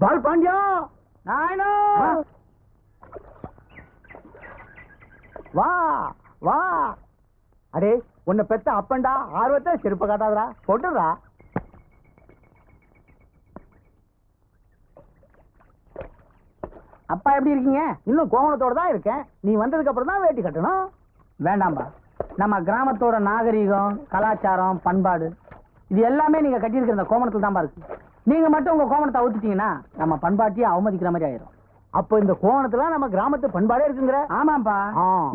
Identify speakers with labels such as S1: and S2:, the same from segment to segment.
S1: பால் பாண்டியா
S2: நாயனோ
S1: வா வா. அடே உன்னை பெத்த அப்பண்டா, ஆர்வத்தை செருப்ப காட்டாதடா, போட்டுடா.
S2: அப்பா எப்படி இருக்கீங்க?
S1: இன்னும் கோவணத்தோட தான் இருக்கேன். நீ வந்ததுக்கு அப்புறம் தான் வேட்டி கட்டணும்.
S2: வேண்டாம்பா, நம்ம கிராமத்தோட நாகரீகம், கலாச்சாரம், பண்பாடு இது எல்லாமே நீங்க கட்டியிருக்கிற இந்த கோவணத்துல தான்பா இருக்கு. நீங்க மட்டும் உங்க கோவணத்தை அவுத்துட்டீங்கன்னா நம்ம பண்பாட்டையே அவமதிக்கிற மாதிரி ஆயிரும்.
S1: அப்ப இந்த கோவணத்துல நம்ம கிராமத்து பண்பாடே இருக்குங்கிற?
S2: ஆமாப்பா.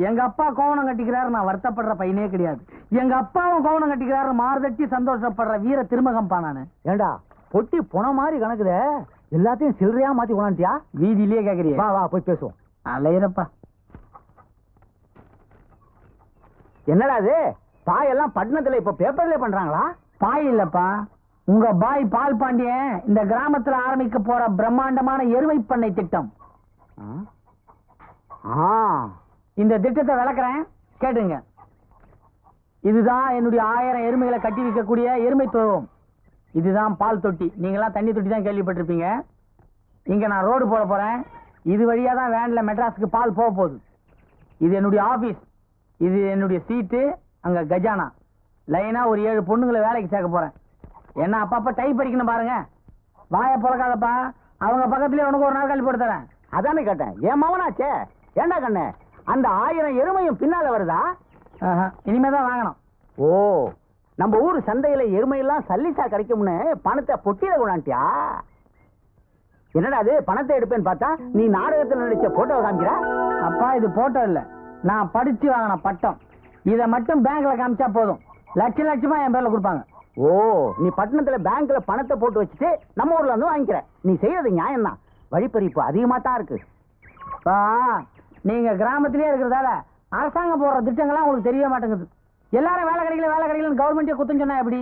S2: எங்க அப்பா கோவணம் கட்டிக்கிறாரு, நான் வருத்தப்படுற பையனே கிடையாது. எங்க அப்பாவும் கோவணம் கட்டிக்கிறாரு, மாறுதட்டி சந்தோஷப்படுற வீர திருமகம்பா நானு.
S1: ஏண்டா பொட்டி புன மாதிரி கணக்குதே, எல்லாத்தையும் சில்லறையா மாத்தி கொண்டாண்டியா?
S2: வீதியிலேயே கேக்குறியா?
S1: வா வா போய் பேசுவோம்.
S2: அலையிறப்பா.
S1: என்னடா இது பாயெல்லாம் பட்டணத்துல இப்ப பேப்பர்ல பண்றாங்களா?
S2: பாய் இல்லப்பா, உங்க பாய் பால் பாண்டியன் இந்த கிராமத்துல ஆரம்பிக்க போற பிரம்மாண்டமான எருமை பண்ணை திட்டம். இந்த திட்டத்தை விளக்குறேன், கேட்டுங்க. இதுதான் என்னுடைய 1000 எருமைகளை கட்டி வைக்கக்கூடிய எருமை தொழுவம். இதுதான் பால் தொட்டி. நீங்களாம் தண்ணி தொட்டி தான் கேள்விப்பட்டிருப்பீங்க. இங்க நான் ரோடு போட போறேன். இது வழியா தான் வேன்ல மெட்ராஸுக்கு பால் போக போகுது. இது என்னுடைய ஆபீஸ், இது என்னுடைய சீட்டு, அங்க கஜானா. லைனா ஒரு 7 பொண்ணுங்களை வேலைக்கு சேர்க்க போறேன். என்ன அப்பப்ப டைப் படிக்கணும் பாருங்க. வாய பொழக்காதப்பா, அவங்க பக்கத்துலயே உனக்கு ஒரு நாள் கல்வி போட்டு தரேன்.
S1: அதானே கேட்டேன், என் மவனாச்சே. ஏண்டா கண்ணு, அந்த 1000 எருமையும் பின்னால வருதா?
S2: இனிமேதான் வாங்கணும்.
S1: ஓ, நம்ம ஊர் சந்தையில எருமையெல்லாம் சல்லிசா கிடைக்கும்னு பணத்தை பொட்டியில கொண்டாண்டியா? என்னடா அது பணத்தை எடுப்பேன்னு பார்த்தா நீ நாடகத்தில் நடிச்ச போட்டோ காமிக்கிற?
S2: அப்பா இது போட்டோ இல்ல, நான் படிச்சு வாங்கின பட்டம். இதை மட்டும் பேங்க்ல காமிச்சா போதும், லட்ச லட்சமா என் பேர்ல கொடுப்பாங்க.
S1: ஓ, நீ பட்டணத்துல பேங்க்ல பணத்தை போட்டு வச்சுட்டு நம்ம ஊர்ல வந்து வாங்கிக்கிற. நீ செய்யறது நியாயம் தான், வழிப்பறிப்பு அதிகமா தான் இருக்கு.
S2: நீங்க கிராமத்திலே இருக்கிறதால அரசாங்கம் போடுற திட்டங்கள்லாம் உங்களுக்கு தெரிய மாட்டேங்குது. எல்லாரும் வேலை கிடைக்கல கவர்மெண்டே குத்தம் சொன்னா எப்படி?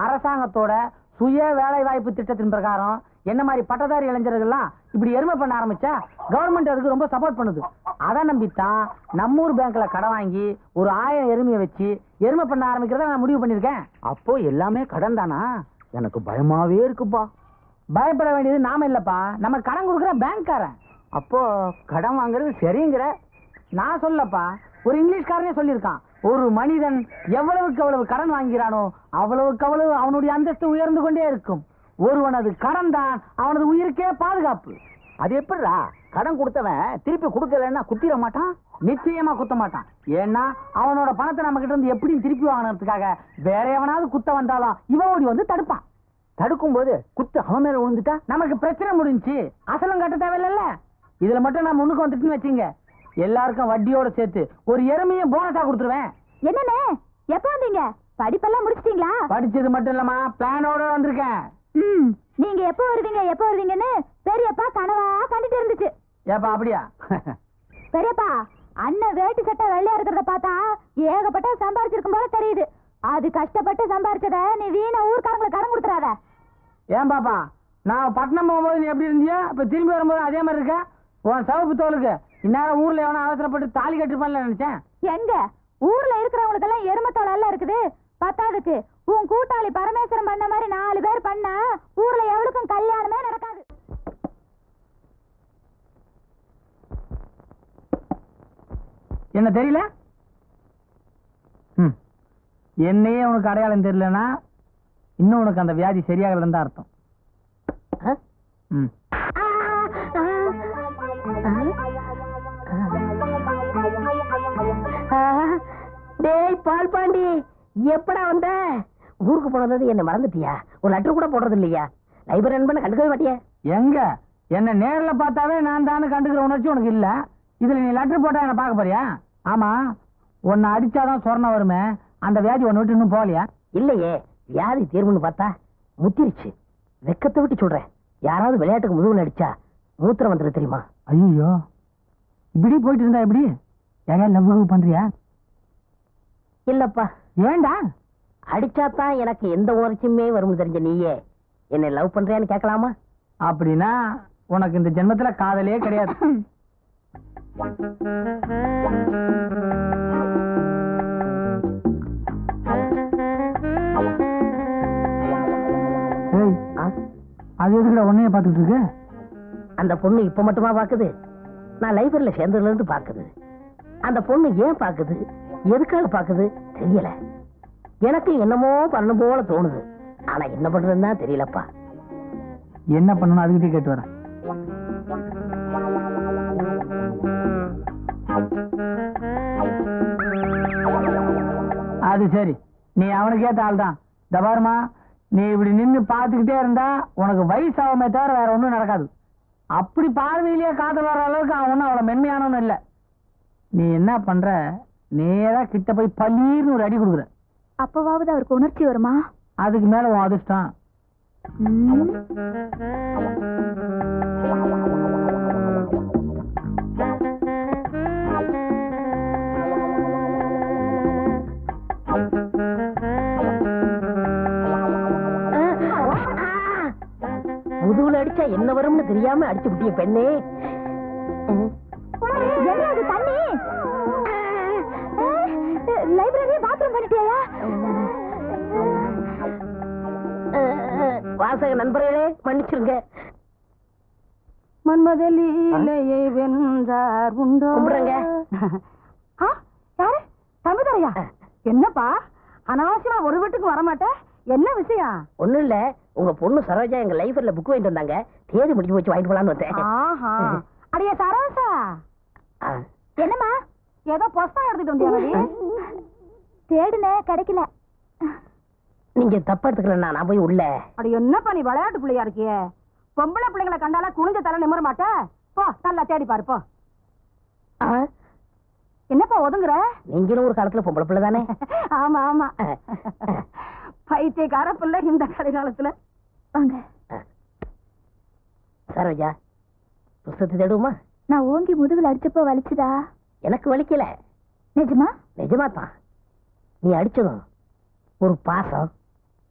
S2: அரசாங்கத்தோட சுய வேலை வாய்ப்பு திட்டத்தின் பிரகாரம் என்ன மாதிரி பட்டதாரி இளைஞர்கள்லாம் இப்படி எருமை பண்ண ஆரம்பிச்சா கவர்மெண்ட் அதுக்கு ரொம்ப சப்போர்ட் பண்ணுது. அதை நம்பித்தான் நம்ம ஊர் பேங்க்ல கடன் வாங்கி ஒரு 1000 எருமையை வச்சு எருமை பண்ண ஆரம்பிக்கிறத நான் முடிவு பண்ணிருக்கேன்.
S1: அப்போ எல்லாமே கடன் தானா? எனக்கு பயமாவே இருக்குப்பா.
S2: பயப்பட வேண்டியது நாம இல்லப்பா, நம்ம கடன் கொடுக்குற பேங்க்காரன்.
S1: அப்போ கடன் வாங்குறது சரிங்கிற?
S2: நான் சொல்லப்பா, ஒரு இங்கிலீஷ்காரனே சொல்லியிருக்கான், ஒரு மனிதன் எவ்வளவுக்கு அவ்வளவு கடன் வாங்கிறானோ அவ்வளவுக்கு அவ்வளவு அவனுடைய அந்தஸ்து உயர்ந்து கொண்டே இருக்கும். ஒருவனது கடன் தான் அவனது உயிருக்கே பாதுகாப்பு.
S1: அது எப்படிடா? கடன் கொடுத்தவன் திருப்பி கொடுக்கலன்னா குத்திர மாட்டான்?
S2: நிச்சயமா குத்த மாட்டான். ஏன்னா அவனோட பணத்தை நம்ம கிட்ட இருந்து எப்படியும் திருப்பி வாங்கினதுக்காக வேற எவனாவது குத்த வந்தாலும் இவன் ஓடி வந்து தடுப்பான்.
S1: தடுக்கும் போது குத்து அவன் மேல விழுந்துட்டா நமக்கு
S2: பிரச்சனை முடிஞ்சு, அசலும் கட்ட தேவையில்ல. இதுல மட்டும் நான் முன்னுக்கு வந்துட்டுன்னு வச்சுங்க, எல்லாருக்கும் வட்டியோட சேர்த்து ஒரு எருமையும் போனஸா கொடுத்துருவேன்.
S3: என்னன்னு எப்ப வந்தீங்க? படிப்பெல்லாம் முடிச்சிட்டீங்களா?
S2: படிச்சது மட்டும் இல்லமா, பிளானோட வந்திருக்கேன்.
S3: நீங்க எப்ப வருவீங்கன்னு பெரியப்பா கனவா கண்டுட்டு இருந்துச்சு.
S2: ஏப்பா அப்படியா?
S3: பெரியப்பா, அண்ணன் வேட்டி சட்டை வெள்ளையா இருக்கிறத பார்த்தா ஏகப்பட்ட சம்பாரிச்சிருக்கும் போல தெரியுது. அது கஷ்டப்பட்டு சம்பாரிச்சத நீ வீணா ஊர்க்காரங்களை கடன் கொடுத்துறாத.
S2: ஏன் பாப்பா, நான் பட்டணம் போகும்போது நீ எப்படி இருந்தியா, இப்ப திரும்பி வரும்போது அதே மாதிரி இருக்க? உன் சவப்பு தோலுக்கு இந்நேரம் ஊர்ல எவனா அவசரப்பட்டு தாலி கட்டிருப்பான்ல நினைச்சேன்.
S3: எங்க ஊர்ல இருக்கிறவங்களுக்கு எல்லாம் எருமத்தோல் எல்லாம் இருக்குது. பத்தாதுக்கு உன் கூட்டாளி பரமேஸ்வரன் பண்ண மாதிரி 4 பேர் பண்ணா ஊர்ல எவளுக்கும் கல்யாணமே நடக்காது.
S2: என்ன தெரியல? என்னையே உனக்கு அடையாளம் தெரியலன்னா இன்னும் உனக்கு அந்த வியாதி சரியாகலன்னு தான் அர்த்தம்.
S4: டேய் பால் பாண்டி, எப்படா வந்த? ஊருக்கு போனது என்ன மறந்துட்டியா? ஒரு லெட்டர் கூட போடுறது இல்லையா? லைப்ரரி நண்பனை கண்டுக்கவே மாட்டியா?
S2: எங்க என்ன நேர்ல பார்த்தாவே நான் தானே கண்டுக்கிற உணர்ச்சி உனக்கு இல்ல. இதுல நீ லெட்டர் போட்டா என்ன பார்க்க போறியா? ஆமா, உன்னை அடிச்சாதான் சொர்ணம் வருமே, அந்த வியாதி ஒன்னு விட்டு இன்னும் போகலையா?
S4: இல்லையே, வியாதி தீர்வுன்னு பார்த்தா முத்திருச்சு. வெக்கத்தை விட்டு சொல்றேன், யாராவது விளையாட்டுக்கு முதுகுல அடிச்சா மூத்திரம் வந்துடும் தெரியுமா?
S2: ஐயோ, இப்படி போயிட்டு இருந்தா எப்படி? யாரையா லவ் பண்றியா?
S4: இல்லப்பா.
S2: ஏண்டா?
S4: அடிச்சாதான் எனக்கு எந்த உணர்ச்சியுமே வரும்னு தெரிஞ்ச நீயே என்னை லவ் பண்றியான்னு கேட்கலாமா?
S2: அப்படின்னா உனக்கு இந்த ஜென்மத்துல காதலே கிடையாது. அது எதுக்குடா உன்னைய பாத்துட்டு இருக்கு?
S4: அந்த பொண்ணு இப்ப மட்டுமா பாக்குது? நான் லைப்ரரியில சேர்ந்ததுல இருந்து பாக்குது. அந்த பொண்ணு ஏன் பாக்குது, எதுக்காக பாக்குது தெரியல. எனக்கு என்னமோ பண்ணணும் போல தோணுது. ஆனா என்ன பண்றதுன்னா தெரியலப்பா.
S2: என்ன பண்ணணும் அதுக்கிட்டே கேட்டு வரேன். அது சரி, நீ அவனுக்கு ஏத்த ஆள் தான். தபாருமா, நீ இப்படி நின்று பார்த்துக்கிட்டே இருந்தா உனக்கு வயசாகுமே தவிர வேற ஒன்றும் நடக்காது. அப்படி பார்வையிலேயே காதல் வர அளவுக்கு அவன் ஒன்றும் அவ்வளோ மென்மையானவனும் இல்லை. நீ என்ன பண்ற, நேரா கிட்ட போய் பள்ளீர்னு ஒரு அடி கொடுக்குற.
S3: அப்பவாவது அவருக்கு உணர்ச்சி வருமா?
S2: அதுக்கு மேல உன் அதிர்ஷ்டம்.
S4: முதுகுல அடிச்சா என்ன வரும்னு தெரியாம அடிச்சு விட்டிய பெண்ணே.
S3: தண்ணி லைப்ரரி பாத்ரூம் பண்ணிட்டியா?
S4: வாசக நண்பர்களே மன்னிச்சிருங்க.
S3: மன்மதலீலையை வென்றார் உண்டோ?
S4: கும்பிடுங்க.
S3: யாரு? தம்பிதாரையா? என்னப்பா அனாவசியமா ஒரு வீட்டுக்கு வரமாட்ட? என்ன விஷயம்?
S4: ஒண்ணும் இல்ல, உங்க பொண்ணு சரோஜா எங்க லைப்ரரியில புக் வாங்கிட்டு வந்தாங்க. தேதி முடிஞ்சு போச்சு, வாங்கிட்டு போலான்னு வந்தேன்.
S3: அடியே சரோஜா, என்னம்மா ஏதோ புஸ்தகம் எடுத்துட்டு வந்தியா? தேடுனே கிடைக்கல.
S4: நீங்க தப்பா எடுத்துக்கல, நான் போய் உள்ள.
S3: அடி என்னப்பா நீ விளையாட்டு பிள்ளையா இருக்கியே? பொம்பளை பிள்ளைங்களை கண்டால குனிஞ்ச தலை நிமிர மாட்ட? போ நல்லா தேடி பாரு போ. என்னப்பா ஒதுங்குற?
S4: நீங்களும் ஒரு காலத்துல பொம்பளை பிள்ளை தானே?
S3: ஆமா ஆமா, பைத்தியக்கார பிள்ளை இந்த கடைகாலத்துல. வாங்க
S4: சரோஜா, புஸ்தகத்தை தேடுமா?
S3: நான் ஓங்கி முதுகுல அடிச்சப்போ வலிச்சுதா?
S4: எனக்கு வலிக்கல.
S3: நிஜமா?
S4: நிஜமா தான். நீ அடிச்சதும் ஒரு பாசம்,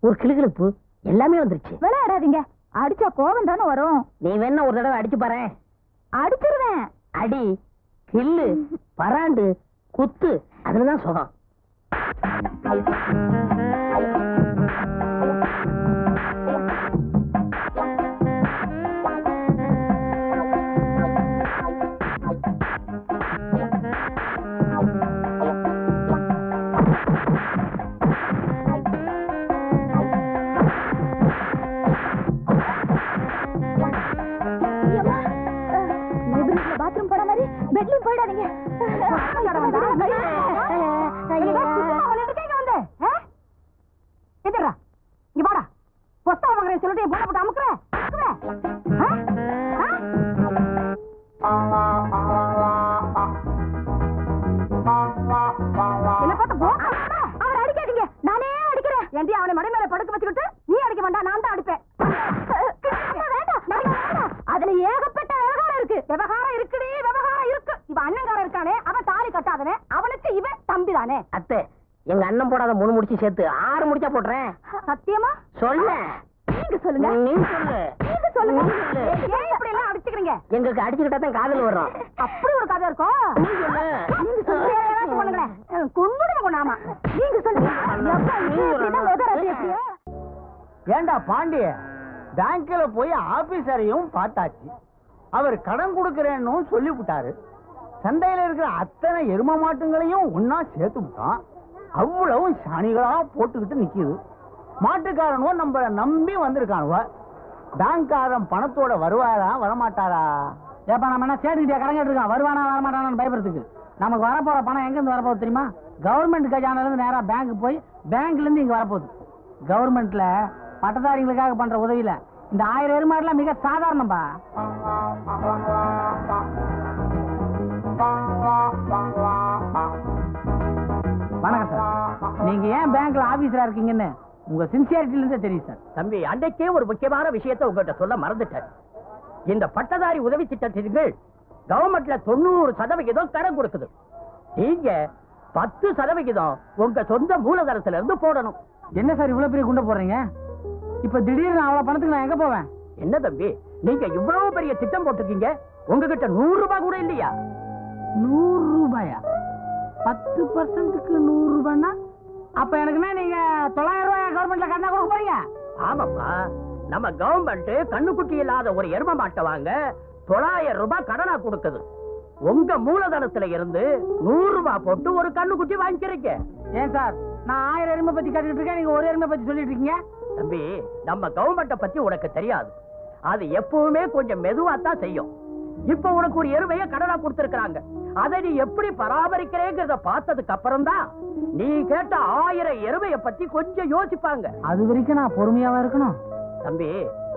S4: ஒரு கிளுகிழப்பு எல்லாமே வந்துருச்சு.
S3: விளையாடாதீங்க, அடிச்சா கோபம் தானே வரும்.
S4: நீ வேணா ஒரு தடவை அடிச்சு பாரு.
S3: அடிச்சிருவேன்.
S4: அடி, கில்லு, பராண்டு, குத்து, அதுலதான் சுகம்.
S3: பாத்ரூம் போற மாதிரி பெட்லயும் போயிடாதீங்க. சொல்லிட்டு போட போட்டு அமுக்குற. என்ன பார்த்து அவர் அடிக்காதீங்க, நானே அடிக்கிறேன். ஏன்டி அவனை மடை மேல படுக்க வச்சுக்கிட்டு நீ அடிக்க வேண்டாம், நான் தான் அடிப்பேன். அதுல ஏகப்பட்ட விவகாரம் இருக்கு. விவகாரம் இருக்குடி, விவகாரம் இருக்கு. இவ அண்ணங்காரன் இருக்கானே, அவன் தாலி கட்டாதவன், அவனுக்கு இவன் தம்பி தானே.
S4: அத்தை, எங்க அண்ணன் போடாத 3 முடிச்சு சேர்த்து 6 முடிச்சா போடுறேன்.
S3: சத்தியமா?
S4: சொல்ல.
S3: நீங்க சொல்லுங்க.
S4: நீ சொல்லு.
S3: நீங்க சொல்லுங்க. ஏன் இப்படி எல்லாம் அடிச்சுக்கிறீங்க?
S4: எங்களுக்கு அடிச்சுக்கிட்டா தான் காதல் வரும்.
S3: அப்படி ஒரு கதை இருக்கும்.
S4: நீ சொல்லு.
S3: நீங்க சொல்லுங்க. ஏதாச்சும் பண்ணுங்களேன். கொன்னுடுங்க கொண்டாமா. நீங்க சொல்லுங்க.
S1: ஏண்டா பாண்டிய, பேங்க்ல போய் ஆபீசரையும் பார்த்தாச்சு. அவர் கடன் கொடுக்கறேன்னு சொல்லி விட்டாரு. சந்தையில இருக்கிற அத்தனை எரும மாட்டுங்களையும் ஒன்னா சேர்த்து விட்டான். அவ்வளவு சாணிகளா போட்டுக்கிட்டு நிக்குது. மாட்டுக்காரனுவோ நம்ம நம்பி வந்திருக்கானுவ. பேங்க்காரன் பணத்தோட வருவாரா வரமாட்டாரா?
S2: ஏப்பா நம்ம என்ன சேர்த்துக்கிட்டே கடன் கேட்டுருக்கான், வருவானா வரமாட்டானு பயப்படுறதுக்கு. நமக்கு வரப்போற பணம் எங்க இருந்து வரப்போகுது தெரியுமா? கவர்மெண்ட் கஜானால இருந்து நேரா பேங்க் போய் பேங்க்ல இருந்து இங்க வரப்போகுது. கவர்மெண்ட்ல பட்டதாரிகளுக்காக பண்ற உதவியில இந்த 1000 எருமாடுலாம் மிக சாதாரணம்பா. வணக்கம் சார். நீங்க ஏன் பேங்க்ல ஆபீசரா இருக்கீங்கன்னு உங்க சின்சியாரிட்டில இருந்தே தெரியும் சார்.
S5: தம்பி, அன்றைக்கே ஒரு முக்கியமான விஷயத்தை உங்ககிட்ட சொல்ல மறந்துட்டேன். இந்த பட்டதாரி உதவி திட்டத்திற்கு கவர்மெண்ட்ல 90% கடன் கொடுக்குது. நீங்க 10% உங்க சொந்த மூலதனத்துல இருந்து போடணும்.
S2: என்ன சார் இவ்வளவு பெரிய குண்டை போடுறீங்க? இப்ப திடீர்னு அவ்வளவு பணத்துக்கு நான் எங்க போவேன்?
S5: என்ன தம்பி, நீங்க இவ்வளவு பெரிய திட்டம் போட்டிருக்கீங்க, உங்ககிட்ட 100 ரூபாய் கூட இல்லையா?
S2: 100 ரூபாயா? 10%க்கு 100 ரூபாய்னா அப்ப எனக்குன்னா நீங்க 900 ரூபாய் கவர்மெண்ட்ல கடனா கொடுக்க போறீங்க?
S5: ஆமாப்பா, நம்ம கவர்மெண்ட் கண்ணுக்குட்டி இல்லாத ஒரு எரும மாட்டை வாங்க 900 ரூபாய் கடனா கொடுக்குது. உங்க மூலதனத்துல இருந்து 100 ரூபாய் போட்டு ஒரு கண்ணுக்குட்டி வாங்கிக்கிறீங்க.
S2: ஏன் சார், நான் 1000 எருமை பத்தி கேட்டுட்டு இருக்கேன், நீங்க ஒரு எருமை பத்தி சொல்லிட்டு இருக்கீங்க.
S5: தம்பி, நம்ம கவர்மெண்ட பத்தி உனக்கு தெரியாது. அது எப்பவுமே கொஞ்சம் மெதுவா தான் செய்யும். இப்ப உனக்கு ஒரு எருமையை கடனா கொடுத்திருக்காங்க. அதை நீ எப்படி பராமரிக்கிறேங்கிறத பார்த்ததுக்கு அப்புறம் தான் நீ கேட்ட 1000 எருமையை பத்தி கொஞ்சம் யோசிப்பாங்க.
S2: அது வரைக்கும் நான் பொறுமையாவா இருக்கணும்.
S5: தம்பி,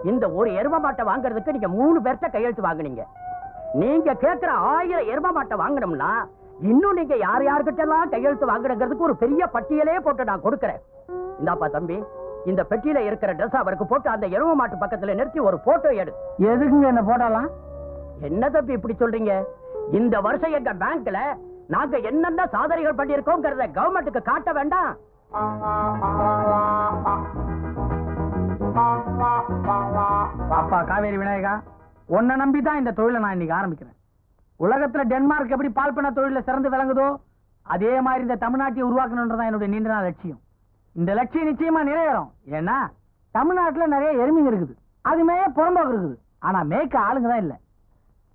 S5: இந்த ஒரு எருமை மாட்டை வாங்குறதுக்கு நீங்க 3 பேர்ட்ட கையெழுத்து வாங்குனீங்க. நீங்க கேட்கிற 1000 எருமை மாட்டை வாங்கணும்னா இன்னும் நீங்க யார் யார்கிட்ட எல்லாம் கையெழுத்து வாங்குறதுக்கு ஒரு பெரிய பட்டியலே போட்டு நான் கொடுக்கறேன். இந்தாப்பா தம்பி, இந்த பெட்டியில இருக்கிற ட்ரெஸ் அவருக்கு போட்டு அந்த எருமை மாட்டு பக்கத்துல நிறுத்தி ஒரு போட்டோ எடு.
S2: எதுக்குங்க என்ன போட்டோலாம்?
S5: என்ன தம்பி இப்படி சொல்றீங்க? இந்த வருஷம் எங்க பேங்க்ல நாங்க என்னென்ன சாதனைகள் பண்ணிருக்கோம்ங்கறத கவர்மெண்ட்டுக்கு காட்ட வேண்டாம்?
S2: அப்பா காவேரி விநாயகா, உன்னை நம்பிதான் இந்த தொழிலை நான் இன்னைக்கு ஆரம்பிக்கிறேன். உலகத்துல டென்மார்க் எப்படி பால் பண்ண தொழில சிறந்து விளங்குதோ அதே மாதிரி இந்த தமிழ்நாட்டை உருவாக்கணும்ன்றதான் என்னுடைய நீண்ட நாள் லட்சியம். இந்த லட்சியம் நிச்சயமா நிறைவேறும். ஏன்னா தமிழ்நாட்டுல நிறைய எருமைங்க இருக்குது, அதுமே புறம்போக்கு இருக்குது. ஆனா மேய்க்க ஆளுங்க தான் இல்ல.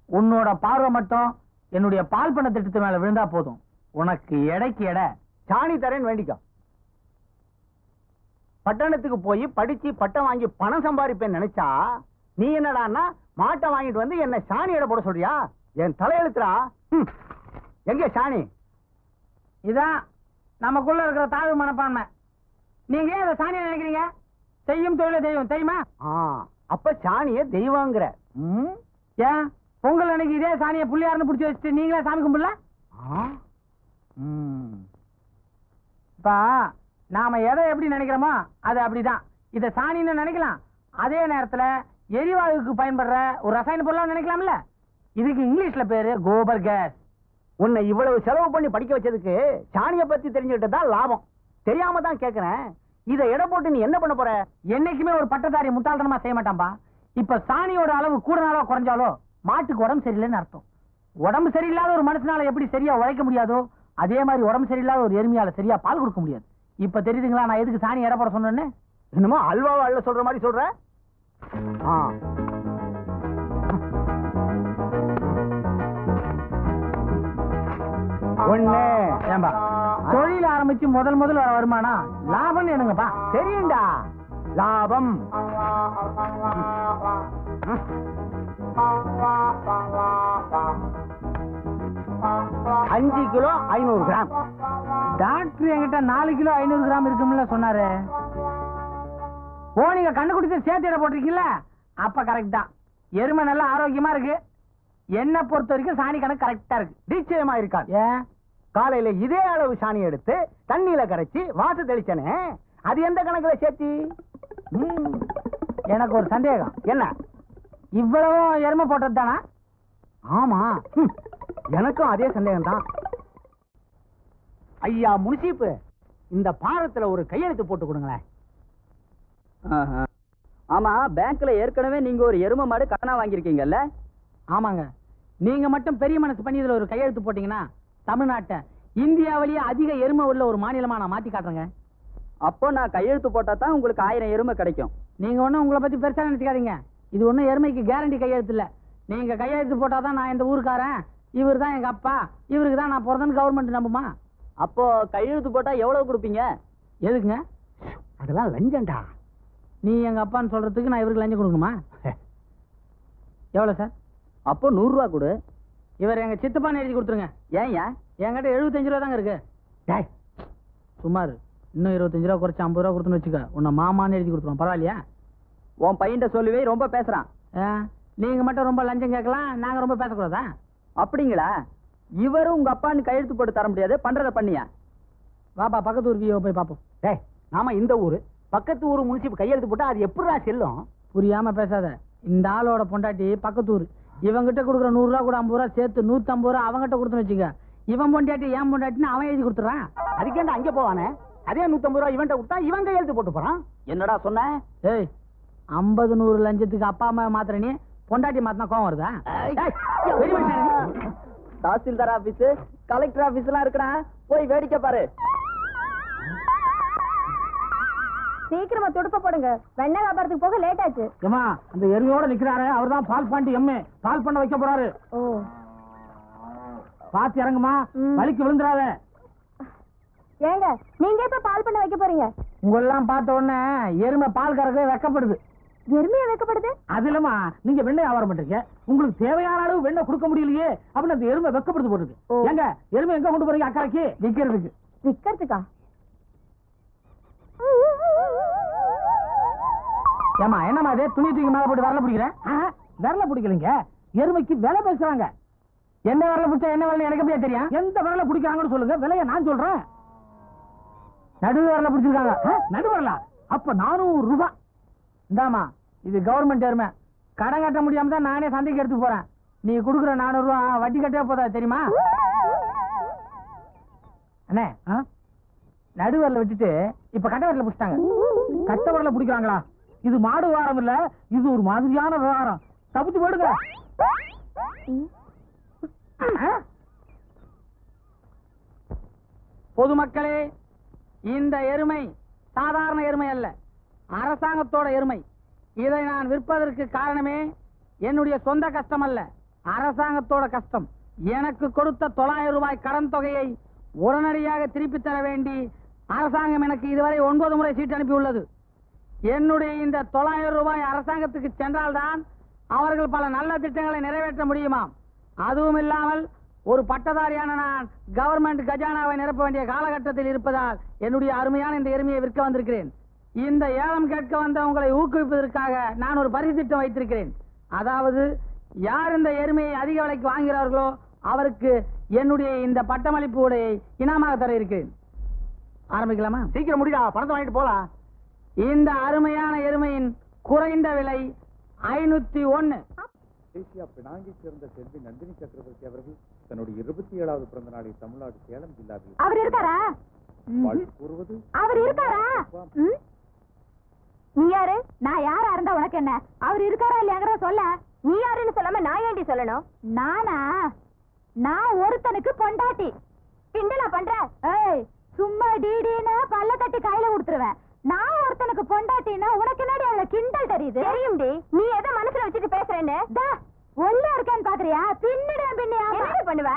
S2: உன்னோட பார்வை மட்டும் என்னுடைய பால் பண்ண திட்டத்து மேல விழுந்தா போதும். உனக்கு எடைக்கு எடை
S1: சாணி தரேன்னு வேண்டிக்கோ. பட்டணத்துக்கு போய் படிச்சு பட்டம் வாங்கி பணம் சம்பாதிப்பேன்னு நினைச்சா நீ என்னடான்னா மாட்டை வாங்கிட்டு வந்து என்ன சாணி எடை போட சொல்றியா? என் தலையெழுத்துறா. எங்க சாணி?
S2: இதான் நமக்குள்ள இருக்கிற தாழ்வு மனப்பான்மை. நீங்க ஏன் அதை சாணியை நினைக்கிறீங்க? செய்யும் தொழில தெய்வம் தெரியுமா?
S1: அப்ப சாணிய தெய்வங்கிற.
S2: ஏன் பொங்கல் அன்னைக்கு இதே சாணியை புள்ளியாருன்னு பிடிச்சி வச்சுட்டு நீங்களே சாமி கும்பிடல? இப்ப நாம எதை எப்படி நினைக்கிறோமோ அது அப்படிதான். இத சாணின்னு நினைக்கலாம், அதே நேரத்துல எரிவாயுக்கு பயன்படுற ஒரு ரசாயன பொருளா நினைக்கலாம்ல. இதுக்கு இங்கிலீஷ்ல பேரு கோபர் கேஸ்.
S1: உன்னை இவ்வளவு செலவு பண்ணி படிக்க வச்சதுக்கு சாணியை பத்தி தெரிஞ்சுக்கிட்டதான் லாபம். தெரியாம தான் கேக்குறேன். இதை எடை போட்டு நீ என்ன பண்ண போற?
S2: என்னைக்குமே ஒரு பட்டதாரி முட்டாள்தனமா செய்ய மாட்டான்பா. இப்ப சாணியோட அளவு கூடனாலோ குறைஞ்சாலோ மாட்டுக்கு உடம்பு சரியில்லைன்னு அர்த்தம். உடம்பு சரியில்லாத ஒரு மனுஷனால எப்படி சரியா உழைக்க முடியாதோ அதே மாதிரி உடம்பு சரியில்லாத ஒரு எருமையால சரியா பால் கொடுக்க முடியாது. இப்ப தெரியுதுங்களா நான் எதுக்கு சாணி எடை போட சொன்னேன்னு?
S1: என்னமோ அல்வாவா அள்ள சொல்ற மாதிரி சொல்ற. ஒண்ணு
S2: ஏன்பா தொழில் ஆரம்பிச்சு முதல் வர வருமானம் லாபம் என்னங்கப்பா?
S1: தெரியுண்டா லாபம். 5 கிலோ 500 கிராம்.
S2: டாக்டர் என்கிட்ட 4 கிலோ 500 கிராம் இருக்கும்ல சொன்னாரு. ஓ, நீங்க கண்ணு குடிச்சு சேர்த்து எடை போட்டிருக்கீங்களா? அப்ப கரெக்ட் தான். எருமை நல்லா ஆரோக்கியமா இருக்கு. என்ன பொறுத்த வரைக்கும் சாணி கணக்கு கரெக்டா இருக்கு.
S1: நிச்சயமா இருக்கா?
S2: ஏன்
S1: காலையில இதே அளவு சாணி எடுத்து தண்ணியில கரைச்சி வாச தெளிச்சனே, அது எந்த கணக்குல சேர்த்தி?
S2: எனக்கு ஒரு சந்தேகம்.
S1: என்ன?
S2: இவ்வளவு எருமை போட்டது தானா?
S1: ஆமா, எனக்கும் அதே சந்தேகம் தான். ஐயா முனிசிப்பு, இந்த பாரத்துல ஒரு கையெழுத்து போட்டு கொடுங்களேன்.
S6: ஆமா, பேங்க்ல ஏற்கனவே நீங்க ஒரு எருமை மாடு கடனா வாங்கியிருக்கீங்கல்ல?
S2: ஆமாங்க. நீங்க மட்டும் பெரிய மனசு பண்ணி இதுல ஒரு கையெழுத்து போட்டீங்கன்னா தமிழ்நாட்டை இந்தியாவிலேயே அதிக எருமை உள்ள ஒரு மாநிலமா நான் மாத்தி காட்டுறேங்க.
S6: அப்போ நான் கையெழுத்து போட்டா தான் உங்களுக்கு 1000 எருமை கிடைக்கும்.
S2: நீங்க ஒண்ணும் உங்களை பத்தி பெருசா நினைச்சுக்காதீங்க. இது ஒண்ணும் எருமைக்கு கேரண்டி கையெழுத்து இல்ல. நீங்க கையெழுத்து போட்டாதான் நான் இந்த ஊருக்காரன், இவர் தான் எங்க அப்பா, இவருக்கு தான் நான் பிறந்தேன்னு கவர்மெண்ட் நம்புமா?
S6: அப்போ கையெழுத்து போட்டா எவ்வளவு கொடுப்பீங்க?
S2: எதுக்குங்க?
S1: அதெல்லாம் லஞ்சம்டா.
S2: நீ எங்க அப்பான்னு சொல்றதுக்கு நான் இவருக்கு லஞ்சம் கொடுக்கணுமா? எவ்வளவு சார்?
S6: அப்போ 100 ரூபா கொடு.
S2: இவர் எங்க சித்தப்பான்னு எழுதி கொடுத்துருங்க.
S6: ஏன்
S2: என்கிட்ட 75 ரூபா தாங்க இருக்கு. சுமார் இன்னும் 25 ரூபா குறைச்சு 50 ரூபா கொடுத்துன்னு வச்சுக்க, உன்னை மாமான்னு எழுதி கொடுத்துருவோம். பரவாயில்லையா?
S6: உன் பையன்ட்ட சொல்லுவே ரொம்ப பேசுறான்.
S2: நீங்க மட்டும் ரொம்ப லஞ்சம் கேட்கலாம், நாங்க ரொம்ப பேசக்கூடாதா?
S6: அப்படிங்களா? இவரும் உங்க அப்பான்னு கையெழுத்து போட்டு தர முடியாது, பண்றத பண்ணியா?
S2: வாப்பா பக்கத்து ஊர் வியோ போய் பாப்போம்.
S1: நாம இந்த ஊரு பக்கத்து ஊர் முனிசிப்பு கையெழுத்து போட்டா அது எப்படிடா செல்லும்?
S2: புரியாம பேசாத. இந்த ஆளோட பொண்டாட்டி பக்கத்து ஊர். இவங்கிட்ட கொடுக்குற 100 ரூபா கூட 50 ரூபா சேர்த்து 150 ரூபா அவங்கிட்ட கொடுத்துன்னு வச்சுக்க. இவன் பொண்டாட்டி ஏன் பொண்டாட்டின்னு அவன் எழுதி கொடுத்துறான்.
S1: அதுக்கேண்டா அங்கே போவானே, அதே 150 ரூபா இவன்ட்ட கொடுத்தா இவன் கையெழுத்து போட்டு போறான்.
S6: என்னடா சொன்ன?
S2: ஏய், 50 100 லஞ்சத்துக்கு அப்பா அம்மா மாத்திர நீ பொண்டாட்டி மாத்தினா கோவம் வருதா?
S6: தாசில்தார் ஆபீஸ், கலெக்டர் ஆபீஸ் எல்லாம் இருக்கா, போய் வேடிக்கை பாரு.
S3: சீக்கிரமா துடுப்ப போடுங்க வெண்ணெய் வியாபாரத்துக்கு போக லேட் ஆச்சு.
S2: ஏமா அந்த எருமையோட நிக்கிறாரு அவர்தான் பால் பாண்டி எம்ஏ பால் பண்ண வைக்க போறாரு.
S3: ஓ
S2: பாத்து இறங்குமா, வலிக்கு விழுந்துறாத.
S3: ஏங்க நீங்க எப்ப பால் பண்ண வைக்க போறீங்க?
S2: உங்களெல்லாம் பார்த்த உடனே எருமை பால் கறக்கவே வெக்கப்படுது.
S3: எருமையா வைக்கப்படுது?
S2: அது இல்லமா, நீங்க வெண்ணெய் வியாபாரம் பண்றீங்க, உங்களுக்கு தேவையான அளவு வெண்ணெய் கொடுக்க முடியலையே அப்படின்னு அந்த எருமை வெக்கப்படுது போடுது. எங்க எருமை எங்க கொண்டு போறீங்க? அக்கறைக்கு விக்கிறதுக்கு.
S3: விக்கிறதுக்கா?
S2: ஏமா என்னமா அது துணி தூக்கி மேல போட்டு வரல பிடிக்கிறேன்? விரல பிடிக்கலீங்க, எருமைக்கு விலை பேசுறாங்க. என்ன விரல பிடிச்சா என்ன விரல எனக்கு எப்படியா தெரியும்? எந்த விரல பிடிக்கிறாங்கன்னு சொல்லுங்க, விலைய நான் சொல்றேன். நடுவு விரல பிடிச்சிருக்காங்க. நடு வரல அப்ப 400 ரூபாய். இந்தாமா இது கவர்மெண்ட் எருமை, கடன் கட்ட முடியாம தான் நானே சந்தைக்கு எடுத்து போறேன். நீ கொடுக்குற 400 ரூபாய் வட்டி கட்டவே போதா தெரியுமா? அண்ணே நடு வரல விட்டுட்டு இப்ப கட்ட வரல பிடிச்சிட்டாங்க. கட்ட வரல பிடிக்கிறாங்களா? இது மாடு வாரம் இல்ல, இது ஒரு மாதிரியான விவகாரம். தப்பிச்சு போடுங்க. பொதுமக்களே, இந்த எருமை சாதாரண எருமை அல்ல, அரசாங்கத்தோட எருமை. இதை நான் விற்பதற்கு காரணமே என்னுடைய சொந்த கஷ்டம் அல்ல, அரசாங்கத்தோட கஷ்டம். எனக்கு கொடுத்த 900 ரூபாய் கடன் தொகையை உடனடியாக திருப்பி தர வேண்டி அரசாங்கம் எனக்கு இதுவரை 9 முறை சீட்டு அனுப்பியுள்ளது. என்னுடைய இந்த 900 ரூபாய் அரசாங்கத்துக்கு சென்றால்தான் அவர்கள் பல நல்ல திட்டங்களை நிறைவேற்ற முடியுமாம். அதுவும் இல்லாமல் ஒரு பட்டதாரியான நான் கவர்மெண்ட் கஜானாவை நிரப்ப வேண்டிய காலகட்டத்தில் இருப்பதால் என்னுடைய அருமையான இந்த எருமையை விற்க வந்திருக்கிறேன். இந்த ஏலம் கேட்க வந்த உங்களை ஊக்குவிப்பதற்காக நான் ஒரு பரிசு திட்டம் வைத்திருக்கிறேன். அதாவது யார் இந்த எருமையை அதிக விலைக்கு வாங்குகிறார்களோ அவருக்கு என்னுடைய இந்த பட்டமளிப்பு உடையை இனாமாக தர இருக்கிறேன். ஆரம்பிக்கலாமா?
S1: சீக்கிரம் முடியா, பணத்தை வாங்கிட்டு போலாம்.
S2: இந்த அருமையான எருமையின் குறைந்த விலை 501.
S7: மலேசியா பினாங்கை சேர்ந்த செல்வி நந்தினி சக்கரவர்த்தி அவர்கள் தன்னுடைய 27வது பிறந்த நாளை தமிழ்நாடு சேலம் ஜில்லாவில்
S3: அவர் இருக்காரா?
S7: கூறுவது
S3: அவர் இருக்காரா? நீ யாரு? நான் யாரா இருந்தா உனக்கு என்ன? அவர் இருக்காரா இல்லையாங்கிற சொல்ல. நீ யாருன்னு சொல்லாம நான் ஏண்டி சொல்லணும்? நானா? நான் ஒருத்தனுக்கு பொண்டாட்டி. கிண்டலா பண்ற? ஏய் சும்மா டிடின்னு பல்ல தட்டி கையில கொடுத்துருவேன். நான் ஒருத்தனுக்கு பொண்டாட்டினா உனக்கு என்னடி அவளை கிண்டல் தெரியுது? தெரியும்டி. நீ எதை மனசுல வச்சுட்டு பேசுறேன்னு ஒல்ல இருக்கேன்னு பாக்குறியா? பின்னிடுவேன். பின்னியா என்ன பண்ணுவ?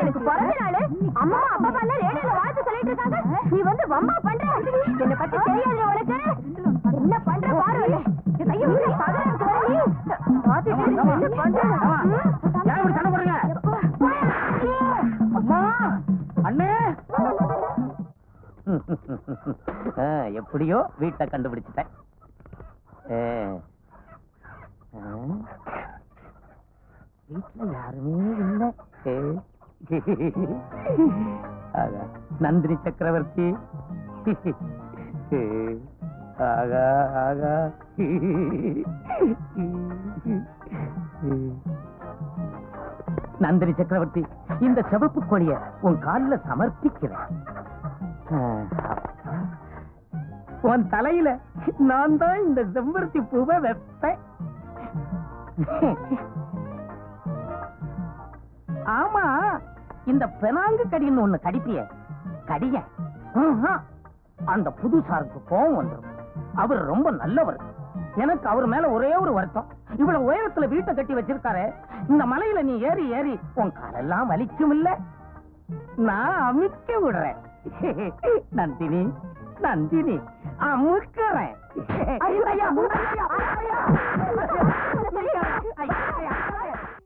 S3: எனக்கு பிறந்த நாள் அம்மா அப்பா பண்ண ரேடியோல வாழ்த்து சொல்லிட்டு இருக்காங்க. நீ வந்து வம்பா பண்ற? என்ன பத்தி தெரியாது உனக்கு? என்ன பண்ற பாரு. ஐயோ பதறக்கு வர நீ பாத்துட்டு என்ன பண்ற?
S2: யார் இப்படி சண்டை போடுறீங்க? அம்மா அண்ணே.
S5: எப்படியோ வீட்டை கண்டுபிடிச்சிட்டேன். வீட்டுல யாருமே இல்லை. நந்தினி சக்கரவர்த்தி. ஆகா ஆகா. நந்தினி சக்கரவர்த்தி, இந்த சிவப்பு கொடிய உன் காலில் சமர்ப்பிக்கிறேன். உன் தலையில நான் தான் இந்த செம்பருத்தி பூவை வைப்பேன். ஆமா, இந்த பெனாங்கு கடின்னு ஒண்ணு கடிப்பிய கடிய அந்த புதுசாருக்கு கோவம் வந்துடும். அவர் ரொம்ப நல்லவர். எனக்கு அவர் மேல ஒரே ஒரு வருத்தம், இவ்வளவு உயரத்துல வீட்டை கட்டி வச்சிருக்காரு. இந்த மலையில நீ ஏறி ஏறி உன் காலெல்லாம் வலிக்கும் இல்ல, நான் அமுக்க விடுறேன். நந்தினி நந்தினி அமுக்கிறேன்.